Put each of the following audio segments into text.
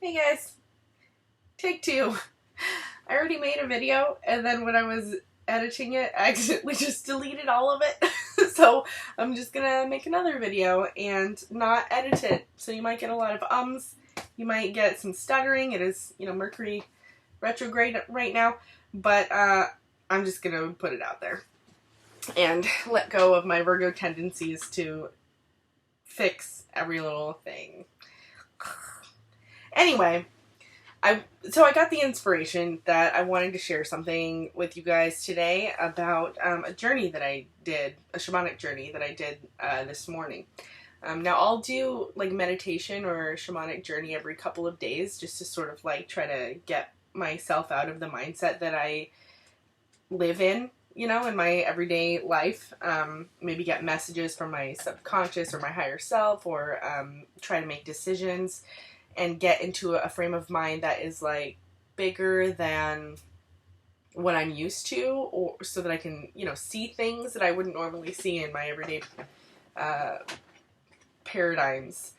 Hey guys, take two. I already made a video, and then when I was editing it, I accidentally just deleted all of it. So I'm just gonna make another video and not edit it. So you might get a lot of ums, you might get some stuttering. It is, Mercury retrograde right now, but I'm just gonna put it out there and let go of my Virgo tendencies to fix every little thing. Anyway, I got the inspiration that I wanted to share something with you guys today about a journey that I did, a shamanic journey that I did this morning. Now I'll do like meditation or shamanic journey every couple of days just to sort of like try to get myself out of the mindset that I live in my everyday life. Maybe get messages from my subconscious or my higher self, or try to make decisions and get into a frame of mind that is like bigger than what I'm used to, or so that I can, see things that I wouldn't normally see in my everyday paradigms.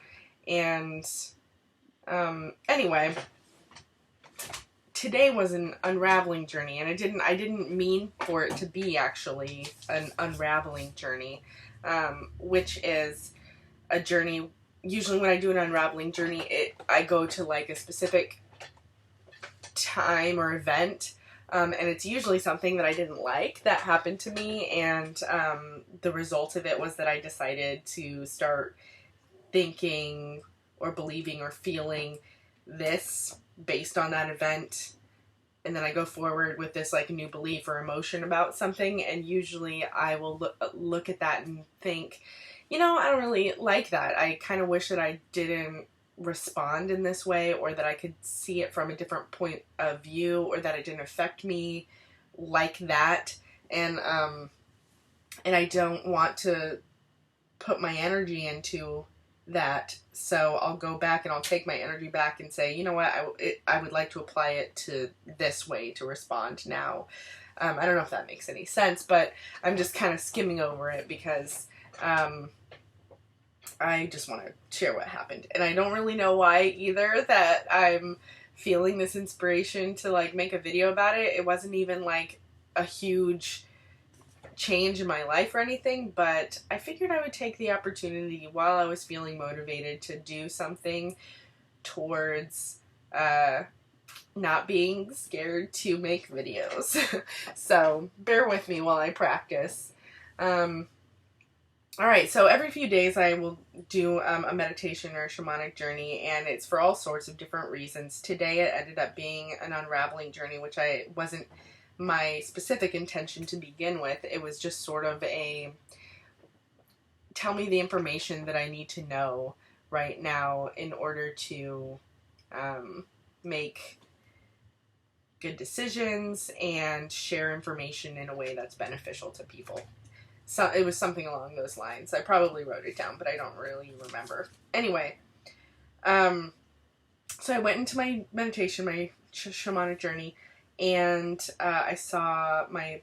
And anyway, today was an unraveling journey, and I didn't mean for it to be actually an unraveling journey, which is a journey. Usually when I do an unraveling journey, I go to like a specific time or event, and it's usually something that I didn't like that happened to me, and the result of it was that I decided to start thinking or believing or feeling this based on that event, and then I go forward with this like new belief or emotion about something, and usually I will look at that and think, I don't really like that. I kind of wish that I didn't respond in this way, or that I could see it from a different point of view, or that it didn't affect me like that. And I don't want to put my energy into that. So I'll go back and I'll take my energy back and say, you know what, I would like to apply it to this way to respond now. I don't know if that makes any sense, but I'm just kind of skimming over it because I just want to share what happened. And I don't really know why either that I'm feeling this inspiration to like make a video about it. It wasn't even like a huge change in my life or anything, but I figured I would take the opportunity while I was feeling motivated to do something towards not being scared to make videos. So bear with me while I practice. Alright, so every few days I will do a meditation or a shamanic journey, and it's for all sorts of different reasons. Today it ended up being an unraveling journey, which wasn't my specific intention to begin with. It was just sort of tell me the information that I need to know right now in order to make good decisions and share information in a way that's beneficial to people. So it was something along those lines. I probably wrote it down, but I don't really remember. Anyway, so I went into my meditation, my shamanic journey, and I saw my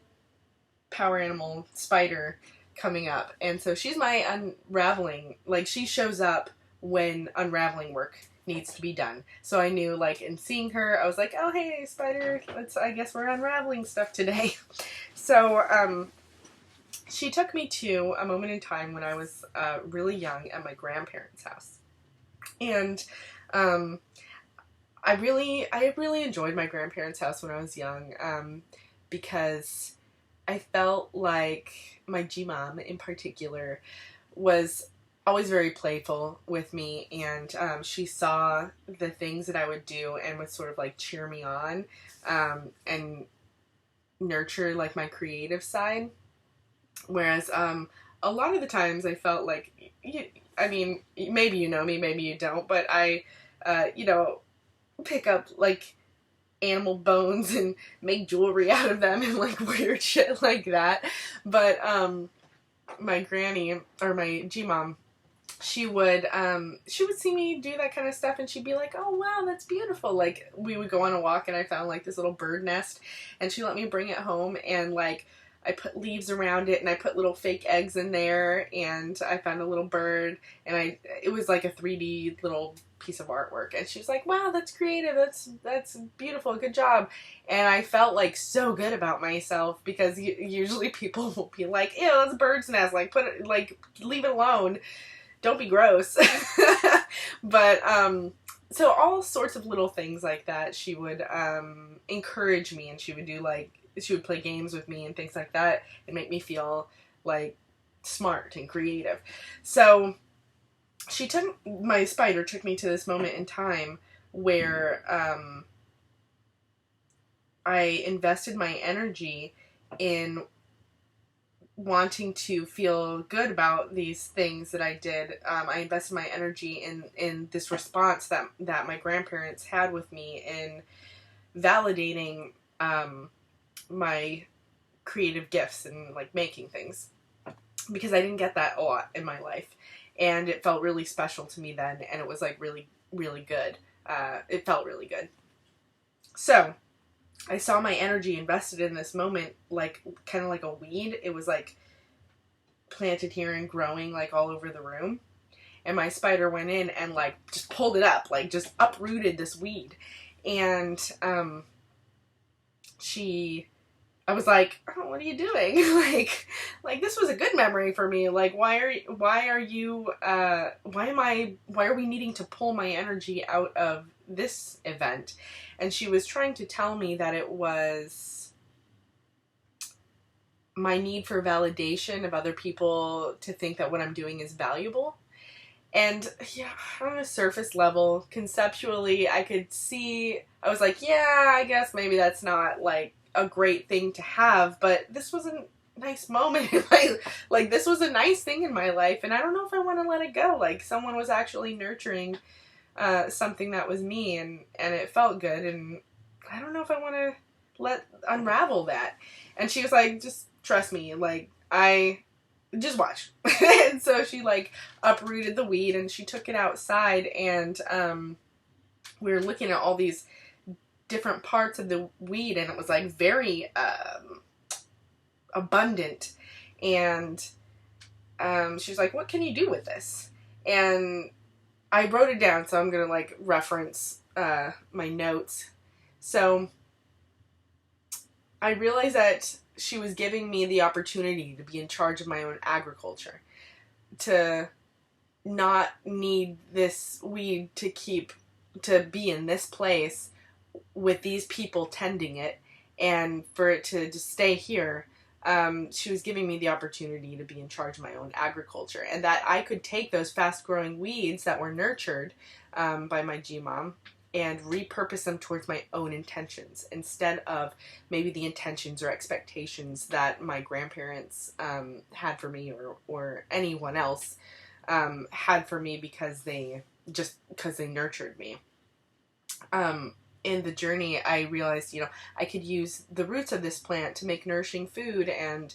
power animal spider coming up. And so she's my unraveling, like she shows up when unraveling work needs to be done. So I knew, like, in seeing her, I was like, oh hey spider, I guess we're unraveling stuff today. So she took me to a moment in time when I was really young at my grandparents' house. And I really enjoyed my grandparents' house when I was young, because I felt like my G-mom in particular was always very playful with me, and she saw the things that I would do and would sort of like cheer me on, and nurture like my creative side. Whereas a lot of the times I felt like, maybe you know me, maybe you don't, but I, pick up like animal bones and make jewelry out of them and like weird shit like that. But my granny, or my G-mom, she would see me do that kind of stuff, and she'd be like, oh wow, that's beautiful. Like we would go on a walk and I found like this little bird nest, and she let me bring it home, and like I put leaves around it, and I put little fake eggs in there, and I found a little bird, and it was like a 3D little piece of artwork. And she was like, wow, that's creative. That's beautiful. Good job. And I felt like so good about myself, because usually people will be like, ew, that's a bird's nest. Like, leave it alone. Don't be gross. But, so all sorts of little things like that. She would, encourage me, and she would play games with me and things like that, and make me feel like smart and creative. So my spider took me to this moment in time where I invested my energy in wanting to feel good about these things that I did. I invested my energy in this response that my grandparents had with me in validating my creative gifts and like making things, because I didn't get that a lot in my life, and it felt really special to me then, and it was like really, really good. It felt really good. So I saw my energy invested in this moment, like kind of like a weed. It was like planted here and growing like all over the room. And my spider went in and like just pulled it up, like just uprooted this weed. And I was like, oh, what are you doing? like this was a good memory for me. Like, why are we needing to pull my energy out of this event? And she was trying to tell me that it was my need for validation of other people to think that what I'm doing is valuable. And yeah, on a surface level, conceptually, I was like, yeah, I guess maybe that's not like a great thing to have, but this was a nice moment in like this was a nice thing in my life, and I don't know if I want to let it go. Like, someone was actually nurturing something that was me, and it felt good, and I don't know if I want to unravel that. And she was like, just trust me, like, just watch. And so she like uprooted the weed, and she took it outside, and we were looking at all these different parts of the weed, and it was like very abundant. And she was like, what can you do with this? And I wrote it down, so I'm gonna like reference my notes. So I realized that she was giving me the opportunity to be in charge of my own agriculture, to not need this weed to be in this place with these people tending it, and for it to just stay here. She was giving me the opportunity to be in charge of my own agriculture, and that I could take those fast-growing weeds that were nurtured by my G-mom and repurpose them towards my own intentions, instead of maybe the intentions or expectations that my grandparents had for me, or anyone else had for me, because they nurtured me. In the journey, I realized, I could use the roots of this plant to make nourishing food and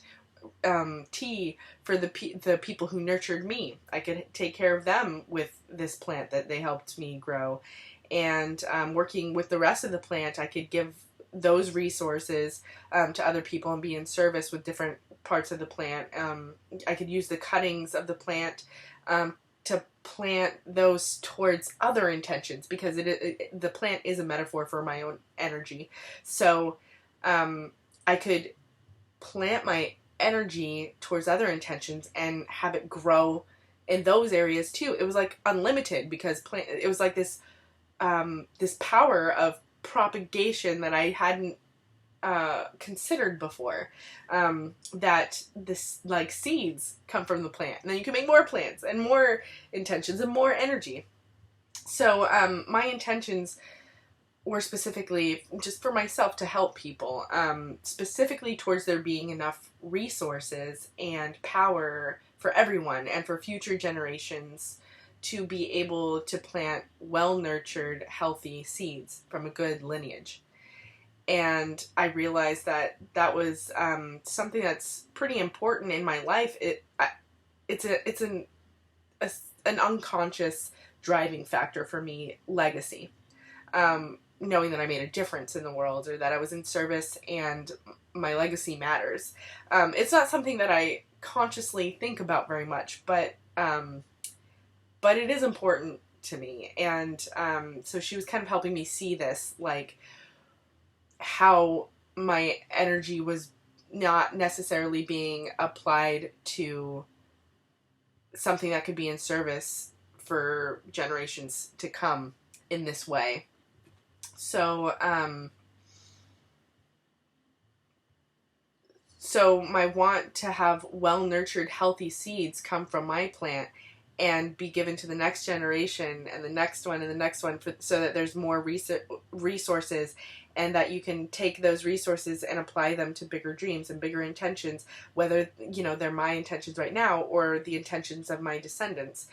tea for the people who nurtured me. I could take care of them with this plant that they helped me grow. And working with the rest of the plant, I could give those resources to other people and be in service with different parts of the plant. I could use the cuttings of the plant to plant those towards other intentions, because the plant is a metaphor for my own energy. So I could plant my energy towards other intentions and have it grow in those areas too. It was like unlimited, because it was like this power of propagation that I hadn't considered before, that this, like, seeds come from the plant, and then you can make more plants and more intentions and more energy. So my intentions were specifically just for myself, to help people, specifically towards there being enough resources and power for everyone and for future generations to be able to plant well-nurtured, healthy seeds from a good lineage. And I realized that was something that's pretty important in my life. It's an unconscious driving factor for me, legacy. Knowing that I made a difference in the world, or that I was in service and my legacy matters. It's not something that I consciously think about very much, but it is important to me. And so she was kind of helping me see this, like, how my energy was not necessarily being applied to something that could be in service for generations to come in this way. So, so my want to have well-nurtured, healthy seeds come from my plant and be given to the next generation and the next one and the next one, so that there's more resources, and that you can take those resources and apply them to bigger dreams and bigger intentions, whether, you know, they're my intentions right now or the intentions of my descendants.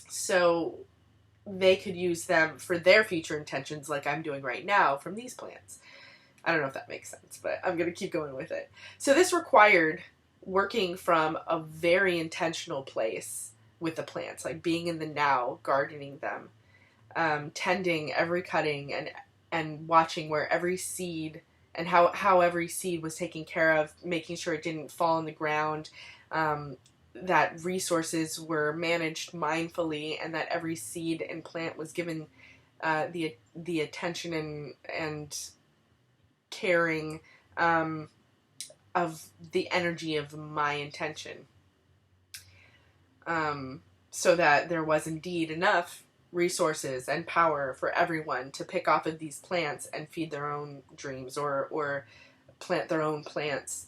So they could use them for their future intentions, like I'm doing right now from these plants. I don't know if that makes sense, but I'm going to keep going with it. So this required working from a very intentional place with the plants, like being in the now, gardening them, tending every cutting, and watching where every seed and how every seed was taken care of, making sure it didn't fall on the ground, that resources were managed mindfully, and that every seed and plant was given the attention and caring of the energy of my intention, so that there was indeed enough resources and power for everyone to pick off of these plants and feed their own dreams, or plant their own plants.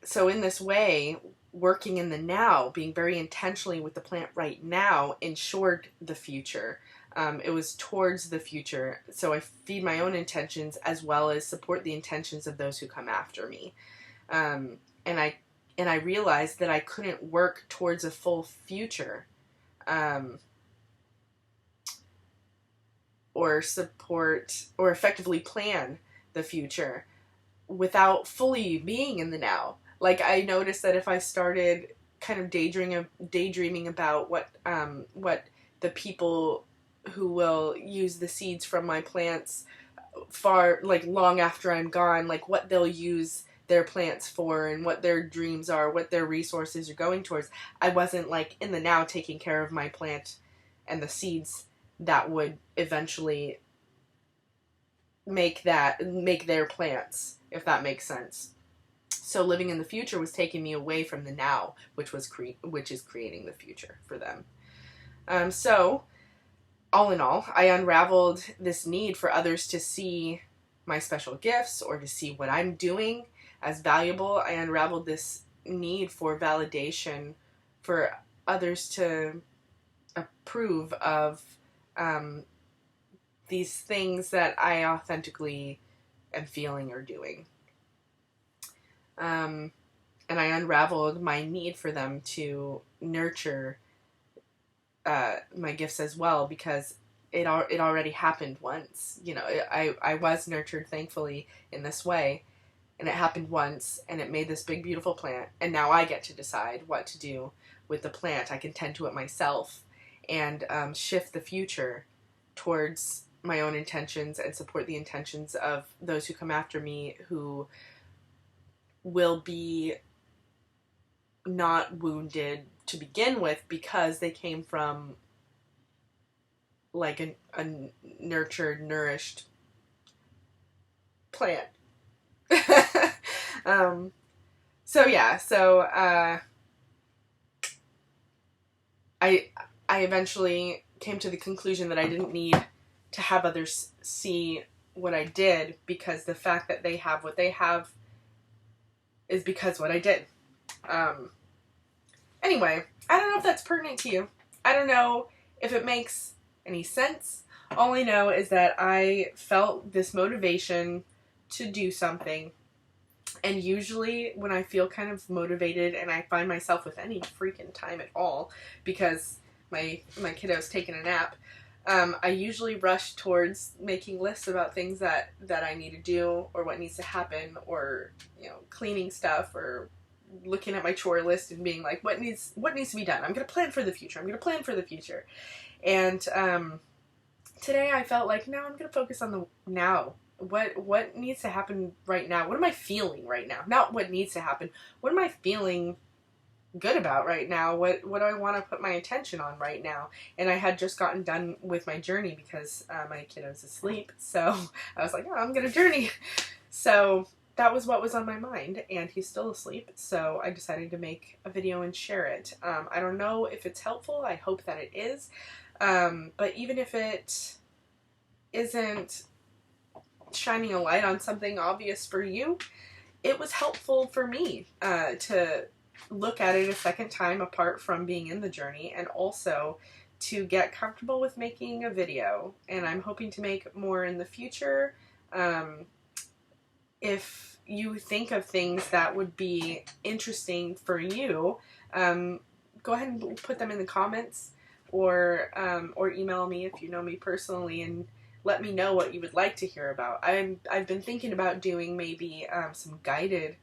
So in this way, working in the now, being very intentionally with the plant right now, ensured the future. It was towards the future. So I feed my own intentions as well as support the intentions of those who come after me. And I realized that I couldn't work towards a full future, or support or effectively plan the future without fully being in the now. Like, I noticed that if I started kind of daydreaming about what the people who will use the seeds from my plants long after I'm gone, like what they'll use their plants for and what their dreams are, what their resources are going towards, I wasn't like in the now taking care of my plant and the seeds that would eventually make their plants, if that makes sense. So living in the future was taking me away from the now, which is creating the future for them. So all in all, I unraveled this need for others to see my special gifts or to see what I'm doing as valuable. I unraveled this need for validation, for others to approve of these things that I authentically am feeling or doing. And I unraveled my need for them to nurture my gifts as well, because it already happened once. You know, I was nurtured, thankfully, in this way, and it happened once, and it made this big, beautiful plant, and now I get to decide what to do with the plant. I can tend to it myself and shift the future towards my own intentions and support the intentions of those who come after me, who will be not wounded to begin with because they came from like a nurtured, nourished plant. I eventually came to the conclusion that I didn't need to have others see what I did, because the fact that they have what they have is because what I did. Anyway, I don't know if that's pertinent to you. I don't know if it makes any sense. All I know is that I felt this motivation to do something. And usually when I feel kind of motivated and I find myself with any freaking time at all, because my kiddo's taking a nap, I usually rush towards making lists about things that I need to do, or what needs to happen, or, you know, cleaning stuff, or looking at my chore list and being like, what needs to be done? I'm going to plan for the future. And today I felt like, no, I'm going to focus on the now. What needs to happen right now? What am I feeling right now? Not what needs to happen. What am I feeling good about right now? What do I want to put my attention on right now? And I had just gotten done with my journey because my kiddo was asleep. So I was like, oh, I'm going to journey. So that was what was on my mind, and he's still asleep. So I decided to make a video and share it. I don't know if it's helpful. I hope that it is. But even if it isn't shining a light on something obvious for you, it was helpful for me to look at it a second time apart from being in the journey, and also to get comfortable with making a video. And I'm hoping to make more in the future. If you think of things that would be interesting for you, go ahead and put them in the comments, or email me if you know me personally, and let me know what you would like to hear about. I've been thinking about doing maybe some guided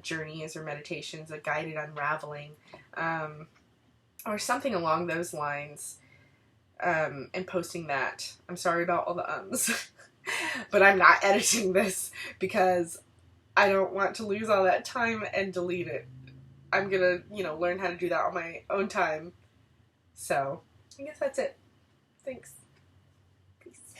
journeys or meditations, a guided unraveling, or something along those lines, and posting that. I'm sorry about all the ums, but I'm not editing this because I don't want to lose all that time and delete it. I'm gonna, learn how to do that on my own time. So, I guess that's it. Thanks. Peace.